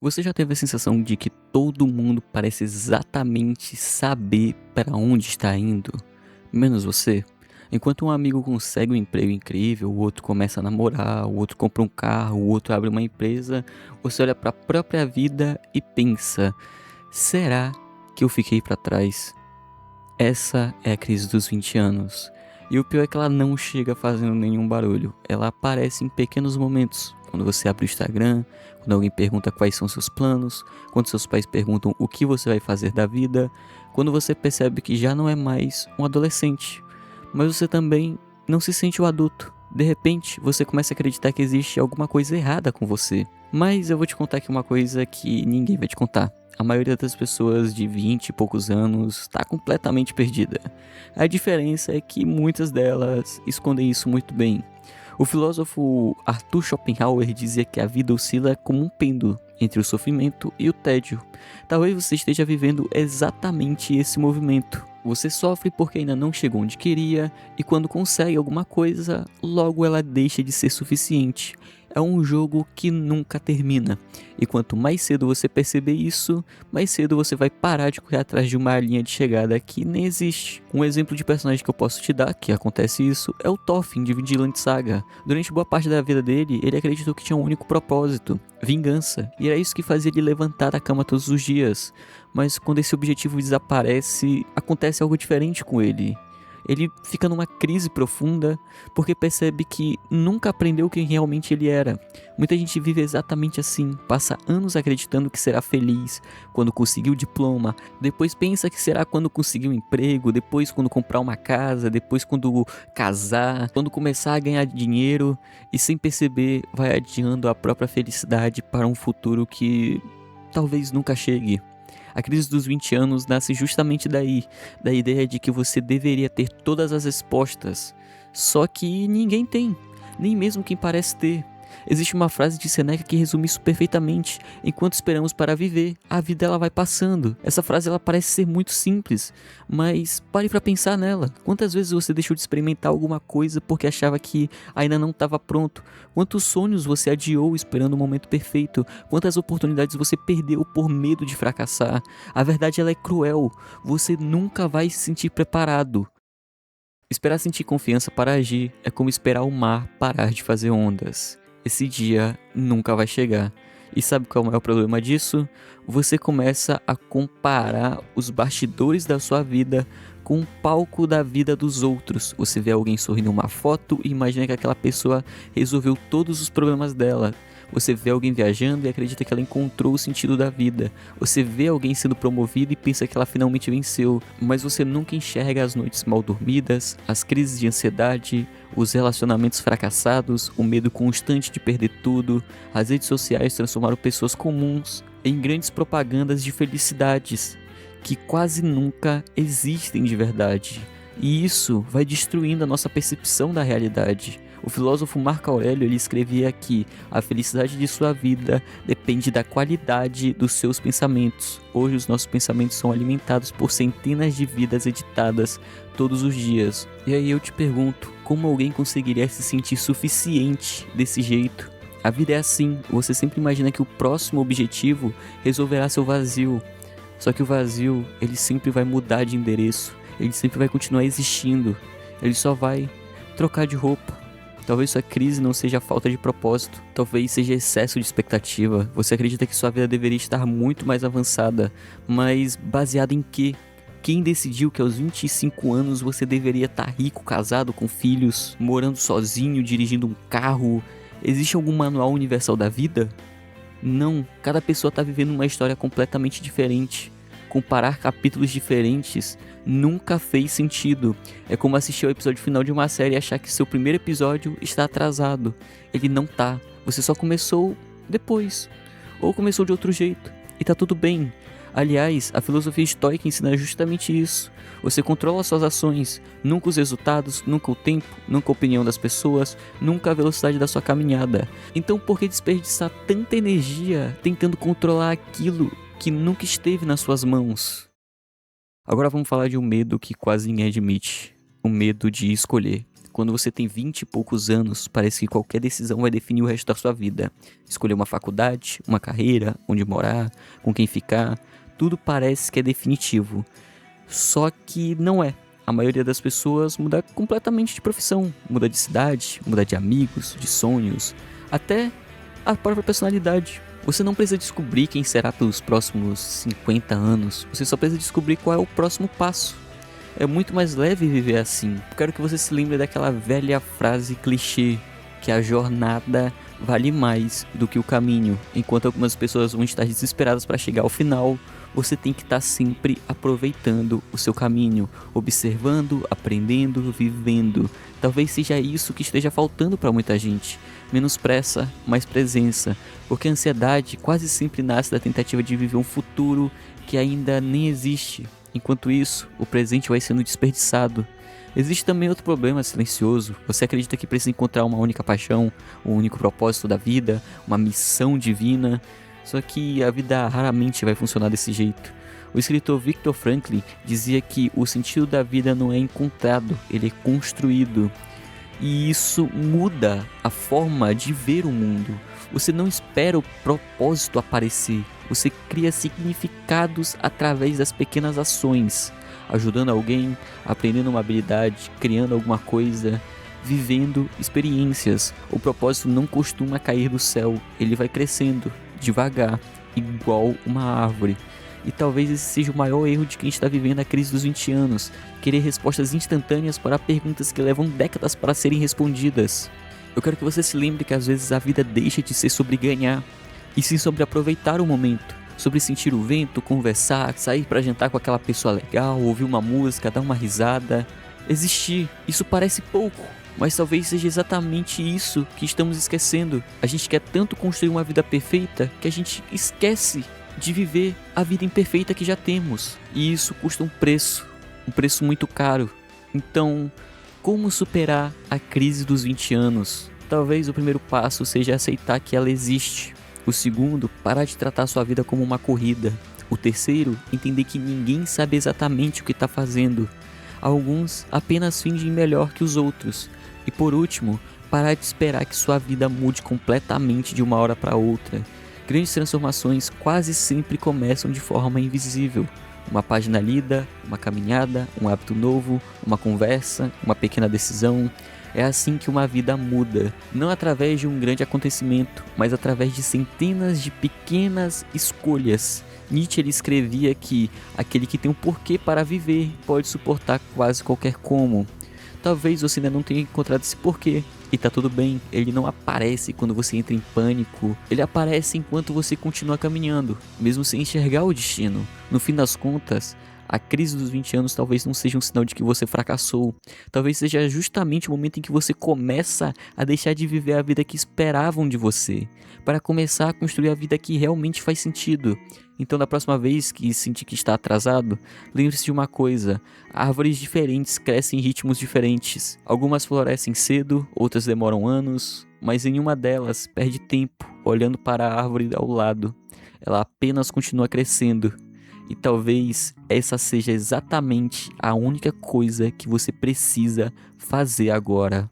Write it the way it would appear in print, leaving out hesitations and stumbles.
Você já teve a sensação de que todo mundo parece exatamente saber para onde está indo, menos você? Enquanto um amigo consegue um emprego incrível, o outro começa a namorar, o outro compra um carro, o outro abre uma empresa, você olha para a própria vida e pensa: será que eu fiquei para trás? Essa é a crise dos 20 anos. E o pior é que ela não chega fazendo nenhum barulho. Ela aparece em pequenos momentos. Quando você abre o Instagram, quando alguém pergunta quais são seus planos, quando seus pais perguntam o que você vai fazer da vida, quando você percebe que já não é mais um adolescente, mas você também não se sente o adulto. De repente, você começa a acreditar que existe alguma coisa errada com você. Mas eu vou te contar aqui uma coisa que ninguém vai te contar. A maioria das pessoas de 20 e poucos anos está completamente perdida. A diferença é que muitas delas escondem isso muito bem. O filósofo Arthur Schopenhauer dizia que a vida oscila como um pêndulo entre o sofrimento e o tédio. Talvez você esteja vivendo exatamente esse movimento. Você sofre porque ainda não chegou onde queria, e quando consegue alguma coisa, logo ela deixa de ser suficiente. É um jogo que nunca termina. E quanto mais cedo você perceber isso, mais cedo você vai parar de correr atrás de uma linha de chegada que nem existe. Um exemplo de personagem que eu posso te dar, que acontece isso, é o Thorfinn de Vinland Saga. Durante boa parte da vida dele, ele acreditou que tinha um único propósito: vingança. E era isso que fazia ele levantar da cama todos os dias. Mas quando esse objetivo desaparece, acontece algo diferente com ele. Ele fica numa crise profunda porque percebe que nunca aprendeu quem realmente ele era. Muita gente vive exatamente assim, passa anos acreditando que será feliz quando conseguir o diploma, depois pensa que será quando conseguir um emprego, depois quando comprar uma casa, depois quando casar, quando começar a ganhar dinheiro, e sem perceber vai adiando a própria felicidade para um futuro que talvez nunca chegue. A crise dos 20 anos nasce justamente daí, da ideia de que você deveria ter todas as respostas, só que ninguém tem, nem mesmo quem parece ter. Existe uma frase de Seneca que resume isso perfeitamente: enquanto esperamos para viver, a vida ela vai passando. Essa frase ela parece ser muito simples, mas pare para pensar nela. Quantas vezes você deixou de experimentar alguma coisa porque achava que ainda não estava pronto? Quantos sonhos você adiou esperando o momento perfeito? Quantas oportunidades você perdeu por medo de fracassar? A verdade ela é cruel. Você nunca vai se sentir preparado. Esperar sentir confiança para agir é como esperar o mar parar de fazer ondas. Esse dia nunca vai chegar. E sabe qual é o maior problema disso? Você começa a comparar os bastidores da sua vida com o palco da vida dos outros. Você vê alguém sorrindo em uma foto e imagina que aquela pessoa resolveu todos os problemas dela. Você vê alguém viajando e acredita que ela encontrou o sentido da vida. Você vê alguém sendo promovido e pensa que ela finalmente venceu. Mas você nunca enxerga as noites mal dormidas, as crises de ansiedade, os relacionamentos fracassados, o medo constante de perder tudo. As redes sociais transformaram pessoas comuns em grandes propagandas de felicidades que quase nunca existem de verdade. E isso vai destruindo a nossa percepção da realidade. O filósofo Marco Aurélio ele escrevia que a felicidade de sua vida depende da qualidade dos seus pensamentos. Hoje os nossos pensamentos são alimentados por centenas de vidas editadas todos os dias. E aí eu te pergunto, como alguém conseguiria se sentir suficiente desse jeito? A vida é assim, você sempre imagina que o próximo objetivo resolverá seu vazio. Só que o vazio, ele sempre vai mudar de endereço, ele sempre vai continuar existindo, ele só vai trocar de roupa. Talvez sua crise não seja falta de propósito, talvez seja excesso de expectativa. Você acredita que sua vida deveria estar muito mais avançada, mas baseado em quê? Quem decidiu que aos 25 anos você deveria estar rico, casado, com filhos, morando sozinho, dirigindo um carro? Existe algum manual universal da vida? Não, cada pessoa está vivendo uma história completamente diferente. Comparar capítulos diferentes nunca fez sentido. É como assistir ao episódio final de uma série e achar que seu primeiro episódio está atrasado. Ele não tá. Você só começou depois. Ou começou de outro jeito. E tá tudo bem. Aliás, a filosofia estoica ensina justamente isso. Você controla suas ações, nunca os resultados, nunca o tempo, nunca a opinião das pessoas, nunca a velocidade da sua caminhada. Então por que desperdiçar tanta energia tentando controlar aquilo que nunca esteve nas suas mãos? Agora vamos falar de um medo que quase ninguém admite. O medo de escolher. quando você tem 20 e poucos anos, parece que qualquer decisão vai definir o resto da sua vida. Escolher uma faculdade, uma carreira, onde morar, com quem ficar, tudo parece que é definitivo. Só que não é. A maioria das pessoas muda completamente de profissão, muda de cidade, muda de amigos, de sonhos, até a própria personalidade. Você não precisa descobrir quem será pelos próximos 50 anos, você só precisa descobrir qual é o próximo passo. É muito mais leve viver assim. Quero que você se lembre daquela velha frase clichê, que a jornada vale mais do que o caminho. Enquanto algumas pessoas vão estar desesperadas para chegar ao final, você tem que estar sempre aproveitando o seu caminho, observando, aprendendo, vivendo. Talvez seja isso que esteja faltando para muita gente. Menos pressa, mais presença, porque a ansiedade quase sempre nasce da tentativa de viver um futuro que ainda nem existe. Enquanto isso, o presente vai sendo desperdiçado. Existe também outro problema silencioso. Você acredita que precisa encontrar uma única paixão, um único propósito da vida, uma missão divina. Só que a vida raramente vai funcionar desse jeito. O escritor Viktor Frankl dizia que o sentido da vida não é encontrado, ele é construído. E isso muda a forma de ver o mundo. Você não espera o propósito aparecer. Você cria significados através das pequenas ações, ajudando alguém, aprendendo uma habilidade, criando alguma coisa, vivendo experiências. O propósito não costuma cair do céu, ele vai crescendo devagar, igual uma árvore. E talvez esse seja o maior erro de quem está vivendo a crise dos 20 anos, querer respostas instantâneas para perguntas que levam décadas para serem respondidas. Eu quero que você se lembre que às vezes a vida deixa de ser sobre ganhar, e sim sobre aproveitar o momento, sobre sentir o vento, conversar, sair para jantar com aquela pessoa legal, ouvir uma música, dar uma risada. Existir, isso parece pouco, mas talvez seja exatamente isso que estamos esquecendo. A gente quer tanto construir uma vida perfeita que a gente esquece de viver a vida imperfeita que já temos. E isso custa um preço muito caro. Então, como superar a crise dos 20 anos? Talvez o primeiro passo seja aceitar que ela existe. O segundo, parar de tratar sua vida como uma corrida. O terceiro, entender que ninguém sabe exatamente o que está fazendo. Alguns apenas fingem melhor que os outros. E por último, parar de esperar que sua vida mude completamente de uma hora para outra. Grandes transformações quase sempre começam de forma invisível. Uma página lida, uma caminhada, um hábito novo, uma conversa, uma pequena decisão. É assim que uma vida muda, não através de um grande acontecimento, mas através de centenas de pequenas escolhas. Nietzsche ele escrevia que aquele que tem um porquê para viver pode suportar quase qualquer como. Talvez você ainda não tenha encontrado esse porquê, e tá tudo bem, ele não aparece quando você entra em pânico, ele aparece enquanto você continua caminhando, mesmo sem enxergar o destino. No fim das contas, a crise dos 20 anos talvez não seja um sinal de que você fracassou. Talvez seja justamente o momento em que você começa a deixar de viver a vida que esperavam de você, para começar a construir a vida que realmente faz sentido. Então, da próxima vez que sentir que está atrasado, lembre-se de uma coisa: árvores diferentes crescem em ritmos diferentes. Algumas florescem cedo, outras demoram anos, mas nenhuma delas perde tempo olhando para a árvore ao lado. Ela apenas continua crescendo. E talvez essa seja exatamente a única coisa que você precisa fazer agora.